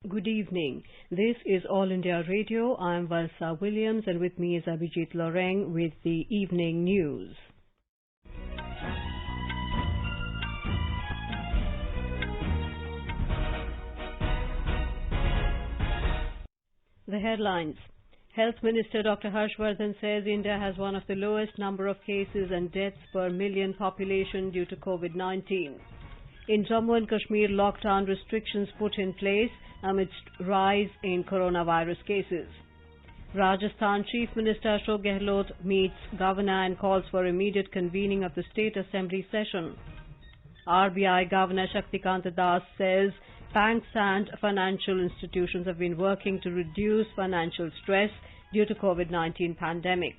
Good evening. This is All India Radio. I am Valsa Williams and with me is Abhijit Loreng with the evening news. The headlines. Health Minister Dr. Harshvardhan says India has one of the lowest number of cases and deaths per million population due to COVID-19. In Jammu and Kashmir, lockdown restrictions put in place amidst rise in coronavirus cases. Rajasthan Chief Minister Ashok Gehlot meets Governor and calls for immediate convening of the State Assembly session. RBI Governor Shaktikant Das says banks and financial institutions have been working to reduce financial stress due to COVID-19 pandemic.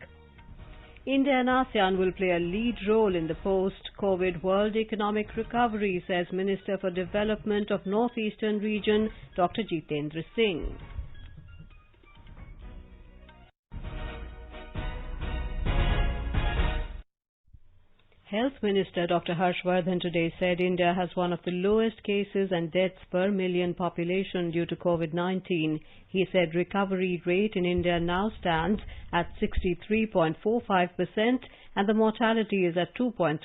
India and ASEAN will play a lead role in the post-COVID world economic recovery, says Minister for Development of Northeastern Region, Dr. Jitendra Singh. Health Minister Dr. Harshvardhan today said India has one of the lowest cases and deaths per million population due to COVID-19. He said recovery rate in India now stands at 63.45% and the mortality is at 2.3%.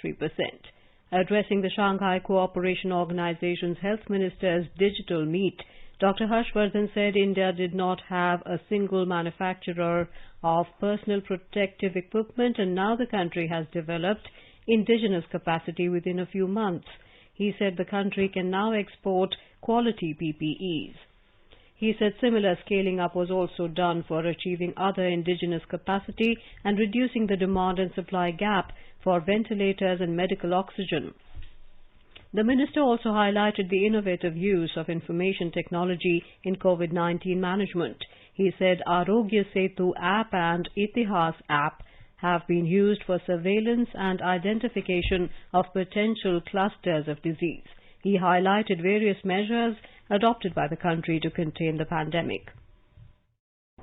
Addressing the Shanghai Cooperation Organization's health ministers' digital meet, Dr. Harshvardhan said India did not have a single manufacturer of personal protective equipment and now the country has developed indigenous capacity within a few months. He said the country can now export quality PPEs. He said similar scaling up was also done for achieving other indigenous capacity and reducing the demand and supply gap for ventilators and medical oxygen. The minister also highlighted the innovative use of information technology in COVID-19 management. He said Arogya Setu app and Itihas app have been used for surveillance and identification of potential clusters of disease. He highlighted various measures adopted by the country to contain the pandemic.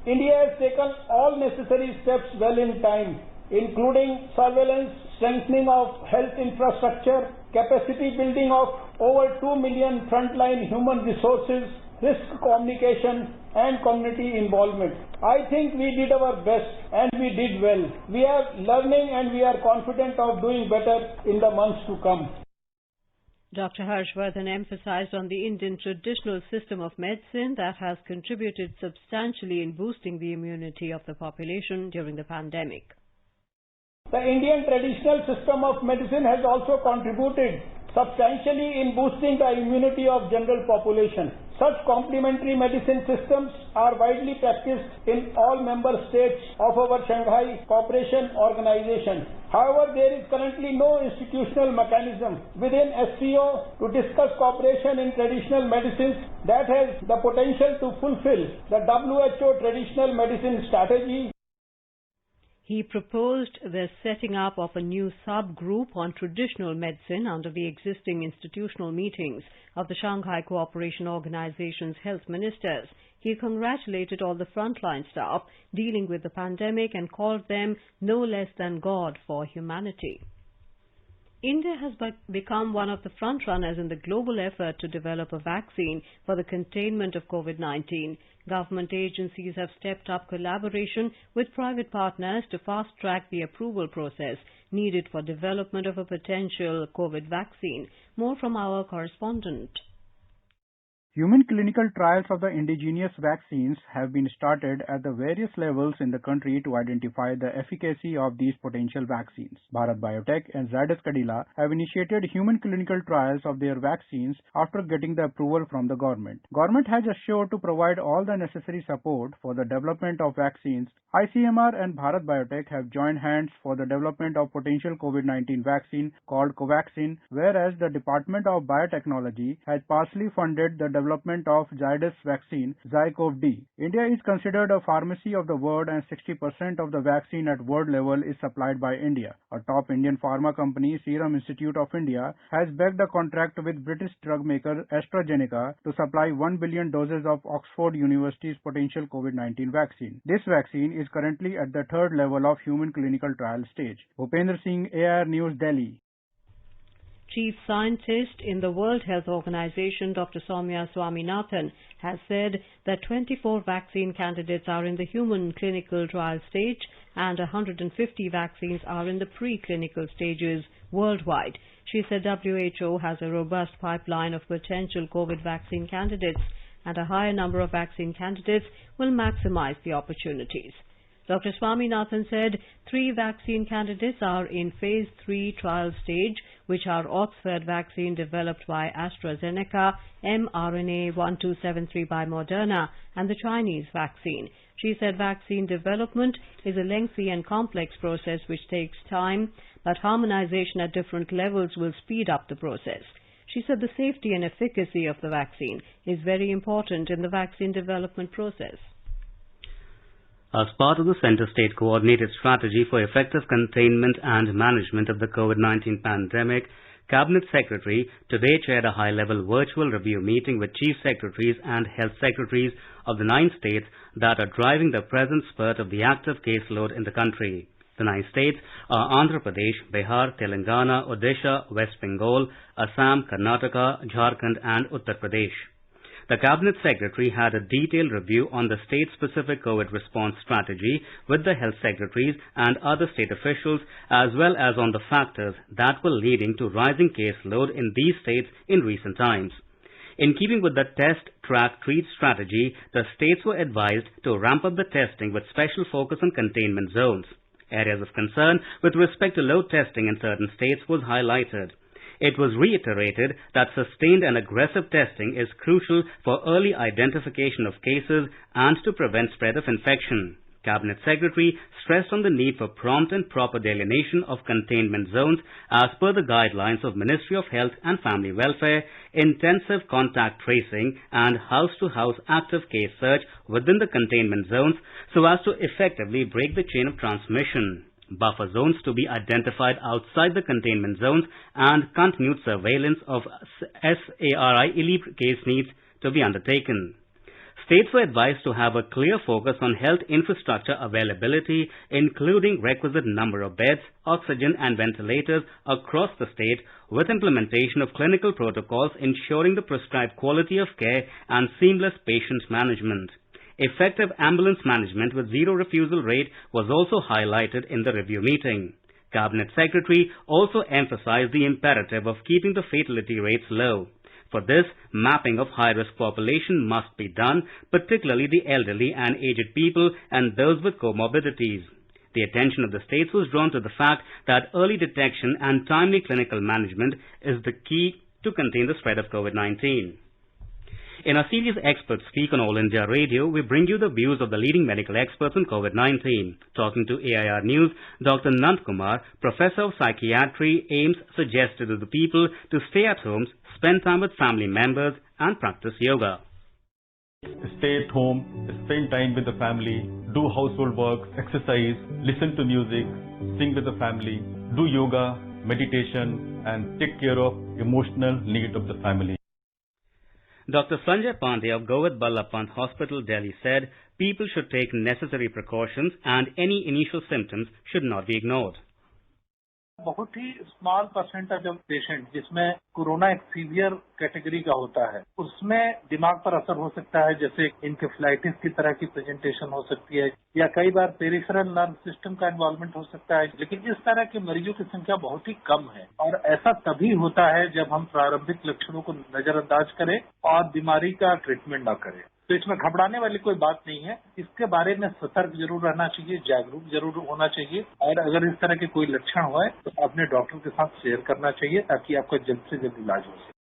India has taken all necessary steps well in time, including surveillance, strengthening of health infrastructure, capacity building of over 2 million frontline human resources, risk communication and community involvement. I think we did our best and we did well. We are learning and we are confident of doing better in the months to come. Dr. Harshvardhan emphasized on the Indian traditional system of medicine that has contributed substantially in boosting the immunity of the population during the pandemic. The Indian traditional system of medicine has also contributed substantially in boosting the immunity of general population. Such complementary medicine systems are widely practiced in all member states of our Shanghai Cooperation Organization. However, there is currently no institutional mechanism within SCO to discuss cooperation in traditional medicines that has the potential to fulfill the WHO traditional medicine strategy. He proposed the setting up of a new subgroup on traditional medicine under the existing institutional meetings of the Shanghai Cooperation Organization's health ministers. He congratulated all the frontline staff dealing with the pandemic and called them no less than God for humanity. India has become one of the frontrunners in the global effort to develop a vaccine for the containment of COVID-19. Government agencies have stepped up collaboration with private partners to fast-track the approval process needed for development of a potential COVID vaccine. More from our correspondent. Human clinical trials of the indigenous vaccines have been started at the various levels in the country to identify the efficacy of these potential vaccines. Bharat Biotech and Zydus Cadila have initiated human clinical trials of their vaccines after getting the approval from the government. Government has assured to provide all the necessary support for the development of vaccines. ICMR and Bharat Biotech have joined hands for the development of potential COVID-19 vaccine called Covaxin, whereas the Department of Biotechnology has partially funded the development of Zydus vaccine, ZyCoV-D. India is considered a pharmacy of the world and 60% of the vaccine at world level is supplied by India. A top Indian pharma company, Serum Institute of India, has backed a contract with British drug maker AstraZeneca to supply 1 billion doses of Oxford University's potential COVID-19 vaccine. This vaccine is currently at the third level of human clinical trial stage. Bhupendra Singh, AIR News, Delhi. chief scientist in the World Health Organization, Dr. Soumya Swaminathan, has said that 24 vaccine candidates are in the human clinical trial stage and 150 vaccines are in the preclinical stages worldwide. She said WHO has a robust pipeline of potential COVID vaccine candidates, and a higher number of vaccine candidates will maximize the opportunities. Dr. Swaminathan said 3 vaccine candidates are in phase 3 trial stage, which are Oxford vaccine developed by AstraZeneca, mRNA-1273 by Moderna, and the Chinese vaccine. She said vaccine development is a lengthy and complex process which takes time, but harmonization at different levels will speed up the process. She said the safety and efficacy of the vaccine is very important in the vaccine development process. As part of the Centre-State Coordinated Strategy for Effective Containment and Management of the COVID-19 pandemic, Cabinet Secretary today chaired a high-level virtual review meeting with Chief Secretaries and Health Secretaries of the 9 states that are driving the present spurt of the active caseload in the country. The 9 states are Andhra Pradesh, Bihar, Telangana, Odisha, West Bengal, Assam, Karnataka, Jharkhand and Uttar Pradesh. The Cabinet Secretary had a detailed review on the state-specific COVID response strategy with the health secretaries and other state officials, as well as on the factors that were leading to rising caseload in these states in recent times. In keeping with the test, track, treat strategy, the states were advised to ramp up the testing with special focus on containment zones. Areas of concern with respect to low testing in certain states was highlighted. It was reiterated that sustained and aggressive testing is crucial for early identification of cases and to prevent spread of infection. Cabinet Secretary stressed on the need for prompt and proper delineation of containment zones as per the guidelines of Ministry of Health and Family Welfare, intensive contact tracing and house-to-house active case search within the containment zones so as to effectively break the chain of transmission. Buffer zones to be identified outside the containment zones and continued surveillance of SARI elite case needs to be undertaken. States were advised to have a clear focus on health infrastructure availability, including requisite number of beds, oxygen and ventilators across the state, with implementation of clinical protocols ensuring the prescribed quality of care and seamless patient management. Effective ambulance management with zero refusal rate was also highlighted in the review meeting. Cabinet Secretary also emphasized the imperative of keeping the fatality rates low. For this, mapping of high-risk population must be done, particularly the elderly and aged people and those with comorbidities. The attention of the states was drawn to the fact that early detection and timely clinical management is the key to contain the spread of COVID-19. In our series Experts Speak on All India Radio, we bring you the views of the leading medical experts on COVID-19. Talking to AIR News, Dr. Nand Kumar, Professor of Psychiatry, AIIMS, suggested to the people to stay at homes, spend time with family members and practice yoga. Stay at home, spend time with the family, do household work, exercise, listen to music, sing with the family, do yoga, meditation and take care of emotional need of the family. Dr. Sanjay Pandey of Govind Ballabh Pant Hospital, Delhi said people should take necessary precautions and any initial symptoms should not be ignored. बहुत ही small percentage of patient जिसमें corona एक severe category का होता है, उसमें दिमाग पर असर हो सकता है, जैसे इंसेफ्लाइटिस की तरह की प्रेजेंटेशन हो सकती है या कई बार पेरिफेरल नर्व सिस्टम का इन्वॉल्वमेंट हो सकता है। लेकिन इस तरह के मरीजों की संख्या बहुत ही कम है और ऐसा तभी होता है जब हम प्रारंभिक लक्षणों को नजरअंदाज करें और बीमारी का ट्रीटमेंट न करें। तो इसमें घबराने वाली कोई बात नहीं है। इसके बारे में सतर्क जरूर रहना चाहिए, जागरूक जरूर होना चाहिए और अगर इस तरह के कोई लक्षण होए तो अपने डॉक्टर के साथ शेयर करना चाहिए ताकि आपका जल्द से जल्द इलाज हो सके।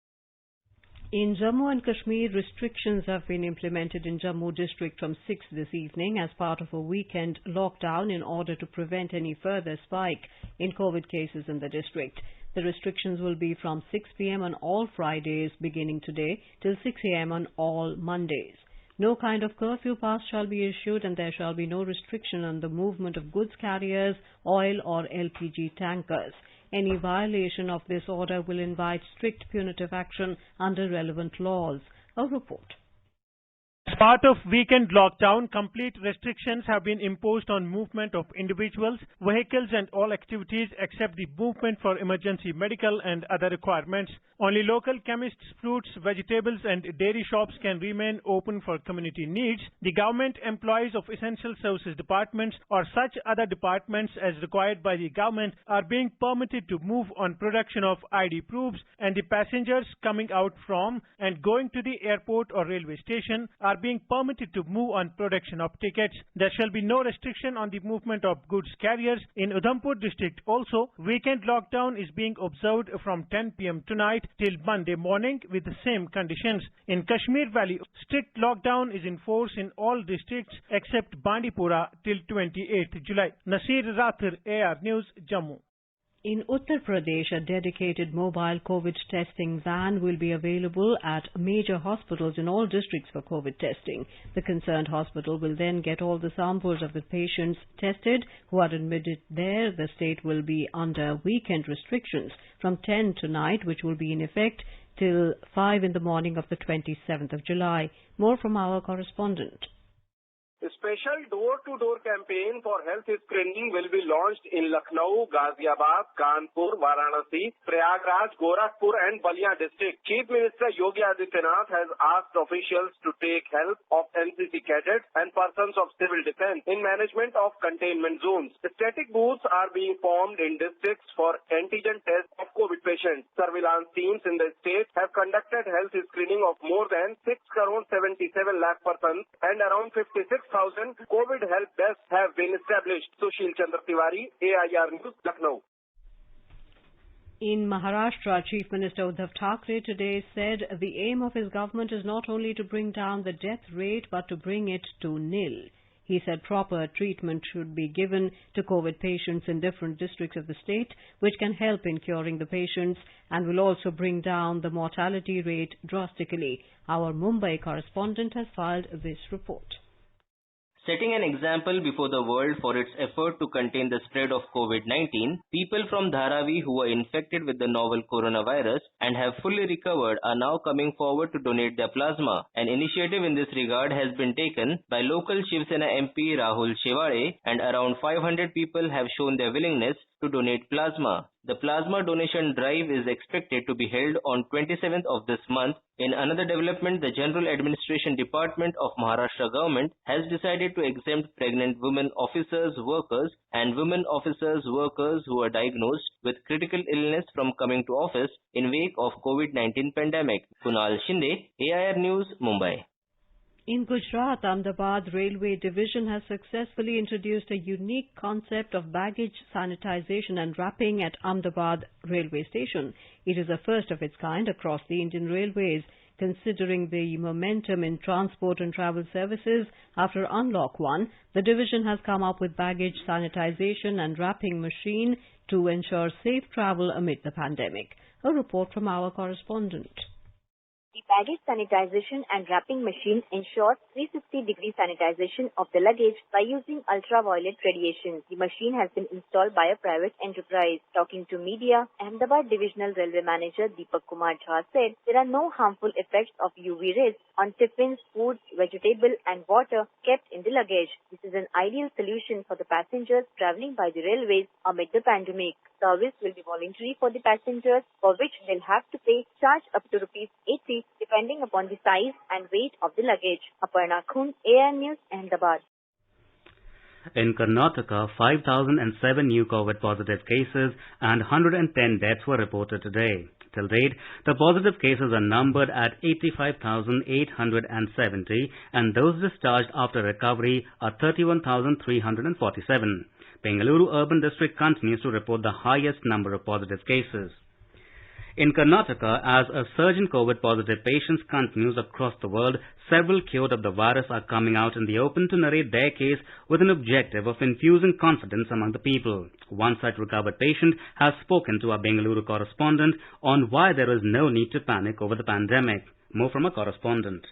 In Jammu and Kashmir, restrictions have been implemented in Jammu district from 6 this evening as part of a weekend lockdown in order to prevent any further spike in COVID cases in the district. The restrictions will be from 6 p.m. on all Fridays beginning today till 6 a.m. on all Mondays. No kind of curfew pass shall be issued and there shall be no restriction on the movement of goods carriers, oil or LPG tankers. Any violation of this order will invite strict punitive action under relevant laws. A report. part of weekend lockdown, complete restrictions have been imposed on movement of individuals, vehicles and all activities except the movement for emergency medical and other requirements. Only local chemists, fruits, vegetables and dairy shops can remain open for community needs. The government employees of essential services departments or such other departments as required by the government are being permitted to move on production of ID proofs, and the passengers coming out from and going to the airport or railway station are being permitted to move on production of tickets. There shall be no restriction on the movement of goods carriers. In Udhampur district also, weekend lockdown is being observed from 10 p.m. tonight till Monday morning with the same conditions. In Kashmir Valley, strict lockdown is in force in all districts except Bandipora till 28th July. Nasir Rathir, AR News, Jammu. In Uttar Pradesh, a dedicated mobile COVID testing van will be available at major hospitals in all districts for COVID testing. The concerned hospital will then get all the samples of the patients tested who are admitted there. The state will be under weekend restrictions from 10 tonight, which will be in effect till 5 in the morning of the 27th of July. More from our correspondent. A special door-to-door campaign for health screening will be launched in Lucknow, Ghaziabad, Kanpur, Varanasi, Prayagraj, Gorakhpur and Balia district. Chief Minister Yogi Adityanath has asked officials to take help of NCC cadets and persons of civil defense in management of containment zones. Static booths are being formed in districts for antigen tests of COVID patients. Surveillance teams in the state have conducted health screening of more than 6 crore 77 lakh persons, and around 56,000 COVID help desks have been established. Sushil Chandra Tiwari, AIR News, Lucknow. In Maharashtra, Chief Minister Uddhav Thackeray today said the aim of his government is not only to bring down the death rate but to bring it to nil. He said proper treatment should be given to COVID patients in different districts of the state, which can help in curing the patients and will also bring down the mortality rate drastically. Our Mumbai correspondent has filed this report. Setting an example before the world for its effort to contain the spread of COVID-19, people from Dharavi who were infected with the novel coronavirus and have fully recovered are now coming forward to donate their plasma. An initiative in this regard has been taken by local Shiv Sena MP Rahul Shewale, and around 500 people have shown their willingness to donate plasma. The plasma donation drive is expected to be held on 27th of this month. In another development, the General Administration Department of Maharashtra government has decided to exempt pregnant women officers workers and women officers workers who are diagnosed with critical illness from coming to office in wake of COVID-19 pandemic. Kunal Shinde, AIR News, Mumbai. In Gujarat, Ahmedabad Railway Division has successfully introduced a unique concept of baggage sanitization and wrapping at Ahmedabad Railway Station. It is a first of its kind across the Indian Railways. Considering the momentum in transport and travel services after Unlock 1, the division has come up with baggage sanitization and wrapping machine to ensure safe travel amid the pandemic. A report from our correspondent. The baggage sanitization and wrapping machine ensures 360-degree sanitization of the luggage by using ultraviolet radiation. The machine has been installed by a private enterprise. Talking to media, Ahmedabad Divisional Railway Manager Deepak Kumar Jha said there are no harmful effects of UV rays on tiffins, foods, vegetable and water kept in the luggage. This is an ideal solution for the passengers travelling by the railways amid the pandemic. Service will be voluntary for the passengers, for which they'll have to pay charge up to ₹80 depending upon the size and weight of the luggage. Aparna Khun, AIR News, Ahmedabad. In Karnataka, 5,007 new COVID-positive cases and 110 deaths were reported today. Till date, the positive cases are numbered at 85,870 and those discharged after recovery are 31,347. Bengaluru Urban District continues to report the highest number of positive cases. In Karnataka, as a surge in COVID-positive patients continues across the world, several cured of the virus are coming out in the open to narrate their case with an objective of infusing confidence among the people. One such recovered patient has spoken to our Bengaluru correspondent on why there is no need to panic over the pandemic. More from a correspondent.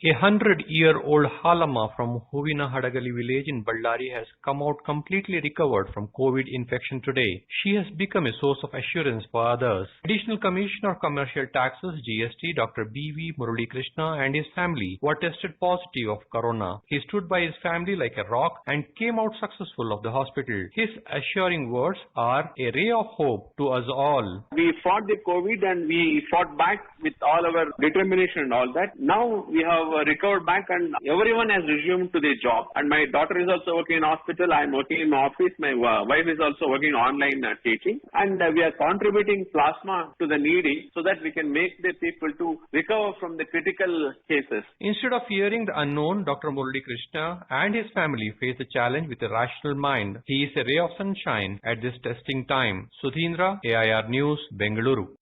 A 100-year-old Halama from Huvina Hadagali village in Ballari has come out completely recovered from COVID infection today. She has become a source of assurance for others. Additional Commissioner of Commercial Taxes (GST) Dr. B.V. Murali Krishna and his family were tested positive of corona. He stood by his family like a rock and came out successful of the hospital. His assuring words are a ray of hope to us all. We fought the COVID and we fought back with all our determination and all that. Now we have recovered back and everyone has resumed to their job. And my daughter is also working in hospital. I am working in office. My wife is also working online teaching. And we are contributing plasma to the needy so that we can make the people to recover from the critical cases. Instead of fearing the unknown, Dr. Murali Krishna and his family face the challenge with a rational mind. He is a ray of sunshine at this testing time. Sudhindra, AIR News, Bengaluru.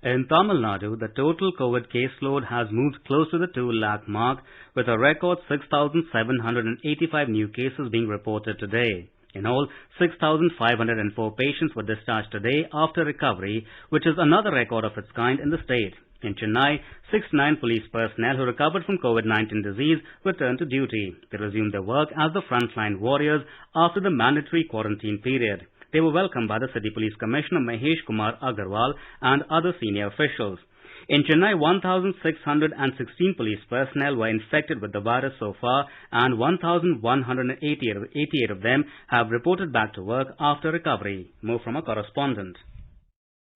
In Tamil Nadu, the total COVID caseload has moved close to the 2 lakh mark, with a record 6,785 new cases being reported today. In all, 6,504 patients were discharged today after recovery, which is another record of its kind in the state. In Chennai, 69 police personnel who recovered from COVID-19 disease returned to duty. They resumed their work as the frontline warriors after the mandatory quarantine period. They were welcomed by the City Police Commissioner Mahesh Kumar Agarwal and other senior officials. In Chennai, 1,616 police personnel were infected with the virus so far, and 1,188 of them have reported back to work after recovery. More from a correspondent.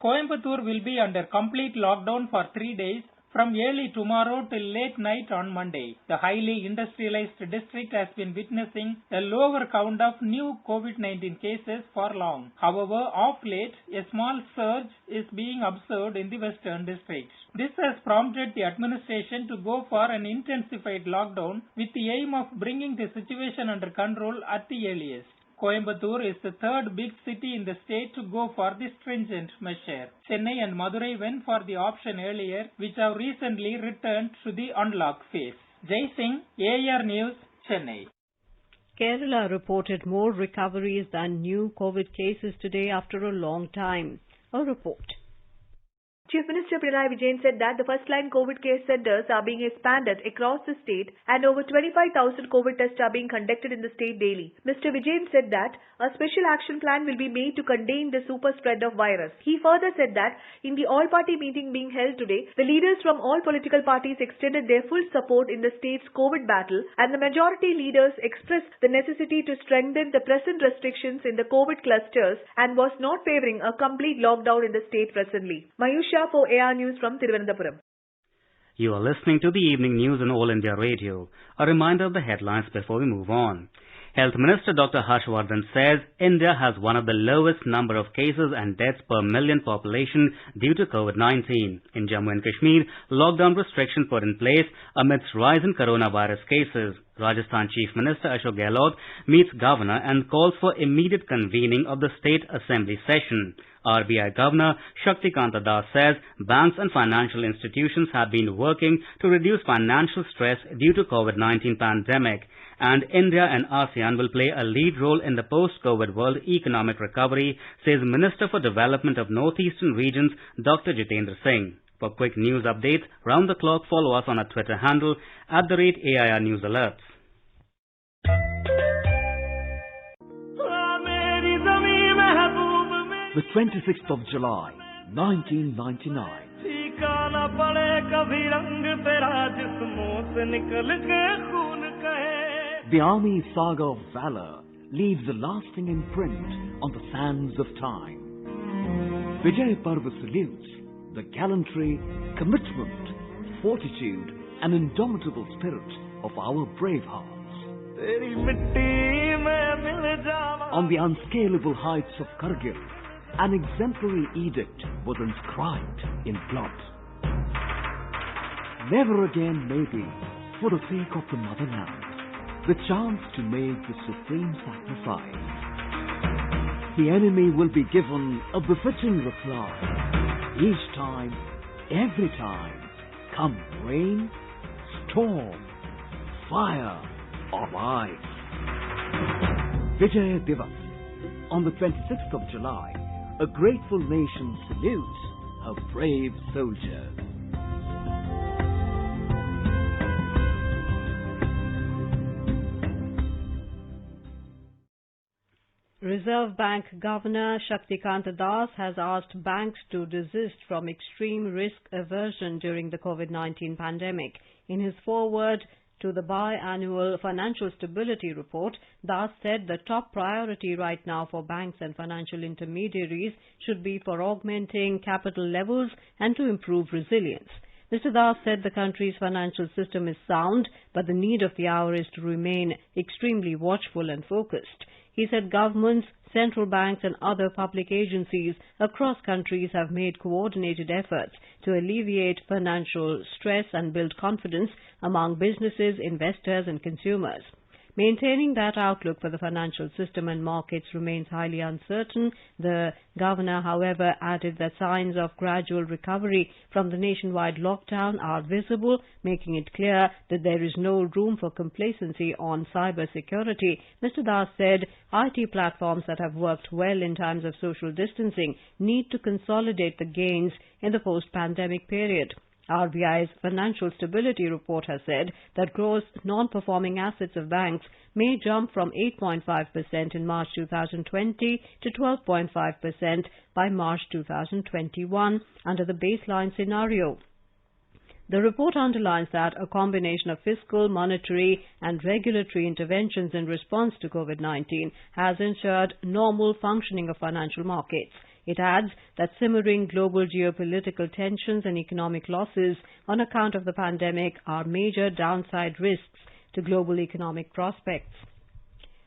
Coimbatore will be under complete lockdown for 3 days, from early tomorrow till late night on Monday. The highly industrialized district has been witnessing a lower count of new COVID-19 cases for long. However, of late, a small surge is being observed in the western districts. This has prompted the administration to go for an intensified lockdown with the aim of bringing the situation under control at the earliest. Coimbatore is the third big city in the state to go for this stringent measure. Chennai and Madurai went for the option earlier, which have recently returned to the unlock phase. Jai Singh, AIR News, Chennai. Kerala reported more recoveries than new COVID cases today after a long time. A report. Chief Minister Pinarayi Vijayan said that the first-line COVID case centres are being expanded across the state and over 25,000 COVID tests are being conducted in the state daily. Mr. Vijayan said that a special action plan will be made to contain the super spread of virus. He further said that in the all-party meeting being held today, the leaders from all political parties extended their full support in the state's COVID battle, and the majority leaders expressed the necessity to strengthen the present restrictions in the COVID clusters and was not favouring a complete lockdown in the state presently. Mayusha for AR News from Thiruvananthapuram. You are listening to the evening news on All India Radio. A reminder of the headlines before we move on. Health Minister Dr. Harshvardhan says India has one of the lowest number of cases and deaths per million population due to COVID-19. In Jammu and Kashmir, lockdown restrictions were in place amidst rise in coronavirus cases. Rajasthan Chief Minister Ashok Gehlot meets Governor and calls for immediate convening of the State Assembly session. RBI Governor Shaktikanta Das says banks and financial institutions have been working to reduce financial stress due to COVID-19 pandemic. And India and ASEAN will play a lead role in the post-COVID world economic recovery, says Minister for Development of Northeastern Regions Dr. Jitendra Singh. For quick news updates round the clock, follow us on our Twitter handle @AIR News Alerts. The 26th of July, 1999. The Army saga of valor leaves a lasting imprint on the sands of time. Vijay Parva salutes the gallantry, commitment, fortitude and indomitable spirit of our brave hearts. On the unscalable heights of Kargil, an exemplary edict was inscribed in blood. Never again, maybe, for the sake of the motherland, the chance to make the supreme sacrifice. The enemy will be given a befitting reply. Each time, every time, come rain, storm, fire or ice. Vijaya Divas. On the 26th of July, a grateful nation salutes a brave soldier. Reserve Bank Governor Shaktikant Das has asked banks to desist from extreme risk aversion during the COVID-19 pandemic. In his foreword to the biannual Financial Stability Report, Das said the top priority right now for banks and financial intermediaries should be for augmenting capital levels and to improve resilience. Mr. Das said the country's financial system is sound, but the need of the hour is to remain extremely watchful and focused. He said governments, central banks and other public agencies across countries have made coordinated efforts to alleviate financial stress and build confidence among businesses, investors and consumers. Maintaining that outlook for the financial system and markets remains highly uncertain. The governor, however, added that signs of gradual recovery from the nationwide lockdown are visible, making it clear that there is no room for complacency on cyber security. Mr. Das said IT platforms that have worked well in times of social distancing need to consolidate the gains in the post-pandemic period. RBI's Financial Stability Report has said that gross non-performing assets of banks may jump from 8.5% in March 2020 to 12.5% by March 2021 under the baseline scenario. The report underlines that a combination of fiscal, monetary and regulatory interventions in response to COVID-19 has ensured normal functioning of financial markets. It adds that simmering global geopolitical tensions and economic losses on account of the pandemic are major downside risks to global economic prospects.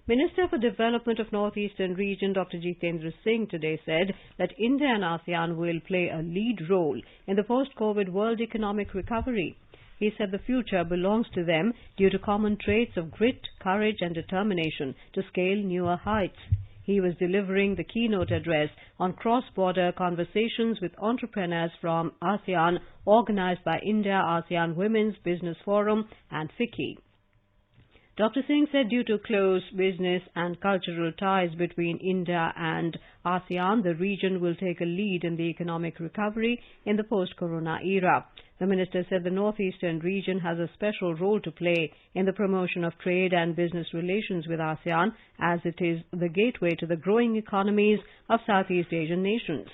Minister for Development of Northeastern Region Dr. Jitendra Singh today said that India and ASEAN will play a lead role in the post-COVID world economic recovery. He said the future belongs to them due to common traits of grit, courage and determination to scale newer heights. He was delivering the keynote address on cross-border conversations with entrepreneurs from ASEAN organized by India-ASEAN Women's Business Forum and FICCI. Dr. Singh said due to close business and cultural ties between India and ASEAN, the region will take a lead in the economic recovery in the post-corona era. The minister said the northeastern region has a special role to play in the promotion of trade and business relations with ASEAN, as it is the gateway to the growing economies of Southeast Asian nations.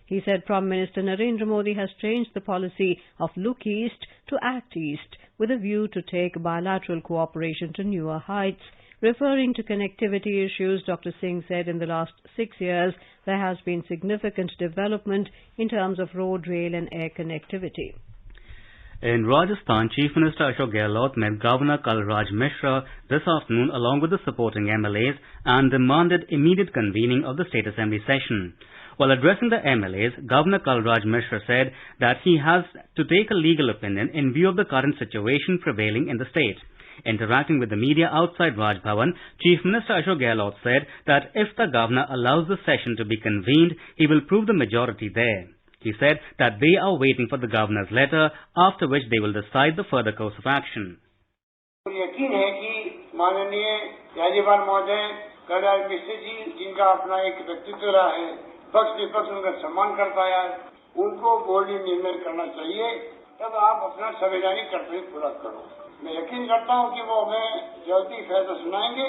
He said Prime Minister Narendra Modi has changed the policy of look east to act east with a view to take bilateral cooperation to newer heights. Referring to connectivity issues, Dr. Singh said in the last 6 years there has been significant development in terms of road, rail and air connectivity. In Rajasthan, Chief Minister Ashok Gehlot met Governor Kalraj Mishra this afternoon along with the supporting MLAs and demanded immediate convening of the State Assembly session. While addressing the MLAs, Governor Kalraj Mishra said that he has to take a legal opinion in view of the current situation prevailing in the state. Interacting with the media outside Raj Bhavan, Chief Minister Ashok Gehlot said that if the governor allows the session to be convened, he will prove the majority there. He said that they are waiting for the governor's letter, after which they will decide the further course of action. यकीन है कि माननीय राज्यपाल महोदय कलराज मिश्र जी, जिनका अपना एक व्यक्तित्व रहा है, पक्ष विपक्ष उनका सम्मान करता है, उनको बोल्डली निर्णय करना चाहिए। तब आप अपना संवैधानिक कर्तव्य पूरा करो। मैं यकीन करता हूं कि वो हमें जल्दी फैसला सुनाएंगे।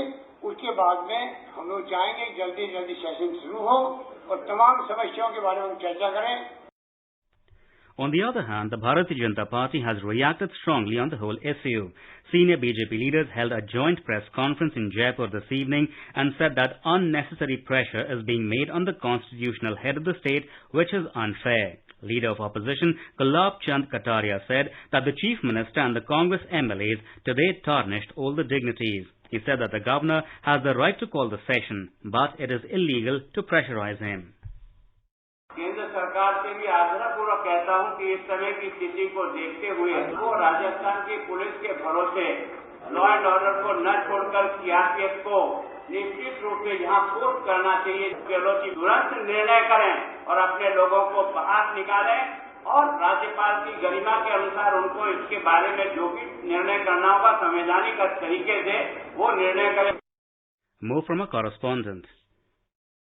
उसके बाद में हम लोग चाहेंगे जल्दी जल्दी सेशन शुरू हो और तमाम समस्याओं के बारे में हम चर्चा करें। On the other hand, the Bharatiya Janata Party has reacted strongly on the whole issue. Senior BJP leaders held a joint press conference in Jaipur this evening and said that unnecessary pressure is being made on the constitutional head of the state, which is unfair. Leader of opposition Gulab Chand Kataria said that the Chief Minister and the Congress MLAs today tarnished all the dignities. He said that the governor has the right to call the session, but it is illegal to pressurize him. केंद्र सरकार से भी आग्रहपूर्वक कहता हूं कि इस समय की स्थिति को देखते हुए वो राजस्थान की पुलिस के भरोसे लॉ एंड ऑर्डर को न छोड़कर सीआरपीएफ को निश्चित रूप से यहाँ फोर्स करना चाहिए। गहलोत जी तुरंत निर्णय करें और अपने लोगों को बाहर निकालें और राज्यपाल की गरिमा के अनुसार उनको इसके बारे में जो भी निर्णय करना होगा संवैधानिक तरीके से वो निर्णय करें। More from a correspondent.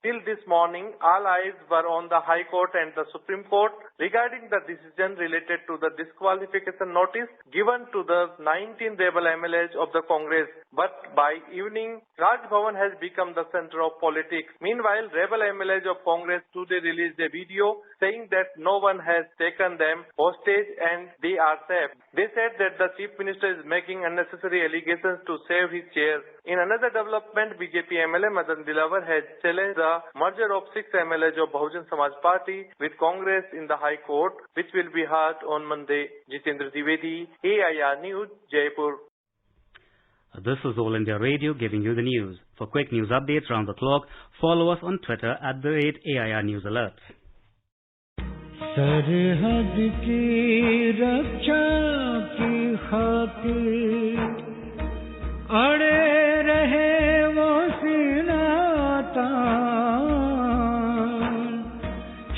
Till this morning, all eyes were on the High Court and the Supreme Court regarding the decision related to the disqualification notice given to the 19 rebel MLAs of the Congress. But by evening, Raj Bhavan has become the center of politics. Meanwhile, rebel MLAs of Congress today released a video saying that no one has taken them hostage and they are safe. They said that the Chief Minister is making unnecessary allegations to save his chair. In another development, BJP MLA Madan Dilawar has challenged the merger of 6 MLAs of Bahujan Samaj Party with Congress in the High Court, which will be heard on Monday. Jitendra Dwivedi, AIR News, Jaipur. This is All India Radio giving you the news. For quick news updates round the clock, follow us on Twitter @AIR News Alerts. सरहद की रक्षा की खातिर अड़े रहे वो सिनातान,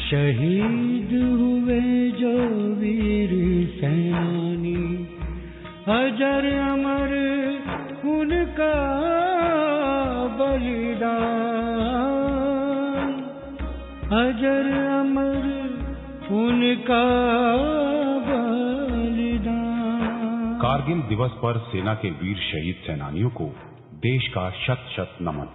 शहीद हुए जो वीर सेनानी, अजर अमर उनका बलिदान, अजर अमर उनका बलिदान। कारगिल दिवस पर सेना के वीर शहीद सेनानियों को देश का शत-शत नमन।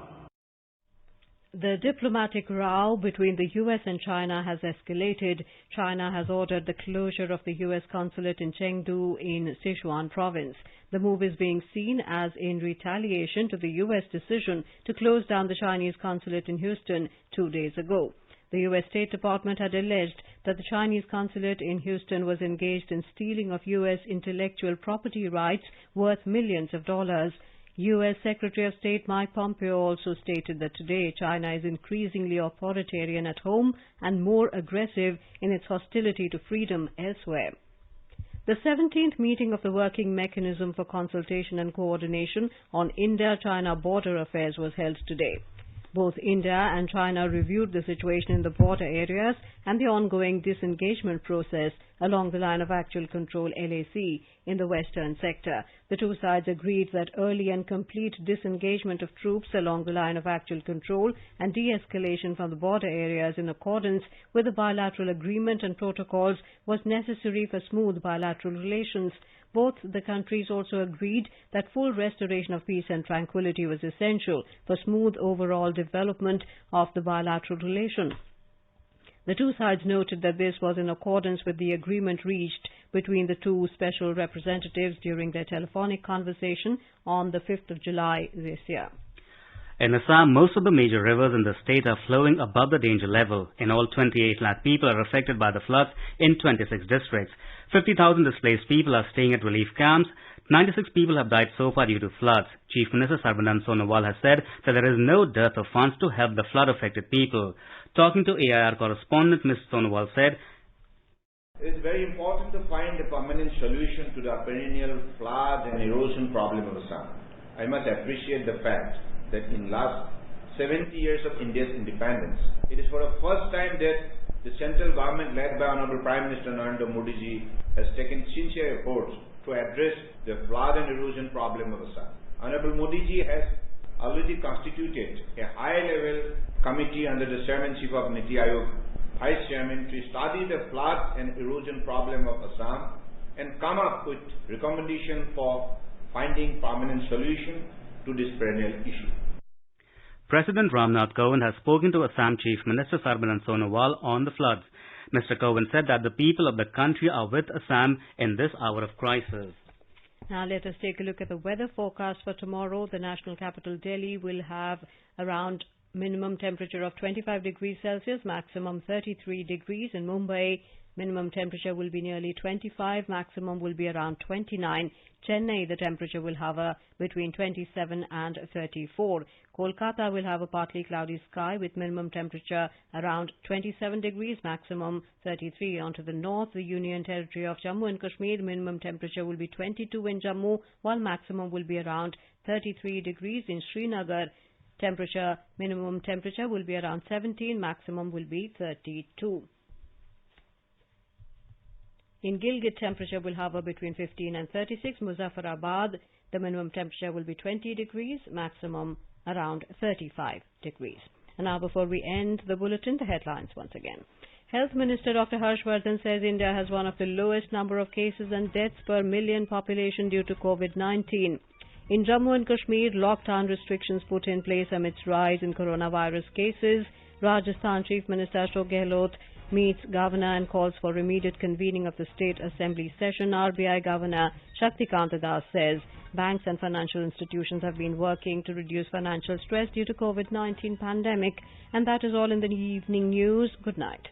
The diplomatic row between the US and China has escalated. China has ordered the closure of the US consulate in Chengdu in Sichuan province. The move is being seen as in retaliation to the US decision to close down the Chinese consulate in Houston 2 days ago. The U.S. State Department had alleged that the Chinese consulate in Houston was engaged in stealing of U.S. intellectual property rights worth millions of dollars. U.S. Secretary of State Mike Pompeo also stated that today China is increasingly authoritarian at home and more aggressive in its hostility to freedom elsewhere. The 17th meeting of the Working Mechanism for Consultation and Coordination on India-China Border Affairs was held today. Both India and China reviewed the situation in the border areas and the ongoing disengagement process along the Line of Actual Control (LAC) in the western sector. The two sides agreed that early and complete disengagement of troops along the Line of Actual Control and de-escalation from the border areas in accordance with the bilateral agreement and protocols was necessary for smooth bilateral relations. Both the countries also agreed that full restoration of peace and tranquility was essential for smooth overall development of the bilateral relation. The two sides noted that this was in accordance with the agreement reached between the two special representatives during their telephonic conversation on the 5th of July this year. In Assam, most of the major rivers in the state are flowing above the danger level. In all, 28 lakh people are affected by the floods in 26 districts. 50,000 displaced people are staying at relief camps. 96 people have died so far due to floods. Chief Minister Sarbanand Sonowal has said that there is no dearth of funds to help the flood-affected people. Talking to AIR correspondent, Mr. Sonowal said, "It is very important to find a permanent solution to the perennial flood and erosion problem of Assam. I must appreciate the fact that in last 70 years of India's independence, it is for the first time that the central government led by Honorable Prime Minister Narendra Modi ji has taken sincere efforts to address the flood and erosion problem of Assam. Honorable Modi ji has already constituted a high-level committee under the chairmanship of Niti Aayog Vice Chairman to study the flood and erosion problem of Assam and come up with recommendation for finding permanent solution to this perennial issue." President Ramnath Kovind has spoken to Assam Chief Minister Sarbanand Sonowal on the floods. Mr. Kovind said that the people of the country are with Assam in this hour of crisis. Now let us take a look at the weather forecast for tomorrow. The national capital Delhi will have around minimum temperature of 25 degrees Celsius, maximum 33 degrees. In Mumbai, minimum temperature will be nearly 25, maximum will be around 29. Chennai, the temperature will hover between 27 and 34. Kolkata will have a partly cloudy sky with minimum temperature around 27 degrees, maximum 33. Onto the north, the Union Territory of Jammu and Kashmir, minimum temperature will be 22 in Jammu, while maximum will be around 33 degrees. In Srinagar, minimum temperature will be around 17, maximum will be 32. In Gilgit, temperature will hover between 15 and 36. Muzaffarabad, the minimum temperature will be 20 degrees, maximum around 35 degrees. And now before we end the bulletin, the headlines once again. Health Minister Dr. Harshvardhan says India has one of the lowest number of cases and deaths per million population due to COVID-19. In Jammu and Kashmir, lockdown restrictions put in place amidst rise in coronavirus cases. Rajasthan Chief Minister Ashok Gehlot meets Governor and calls for immediate convening of the State Assembly session. RBI Governor Shaktikant Das says banks and financial institutions have been working to reduce financial stress due to COVID-19 pandemic. And that is all in the evening news. Good night.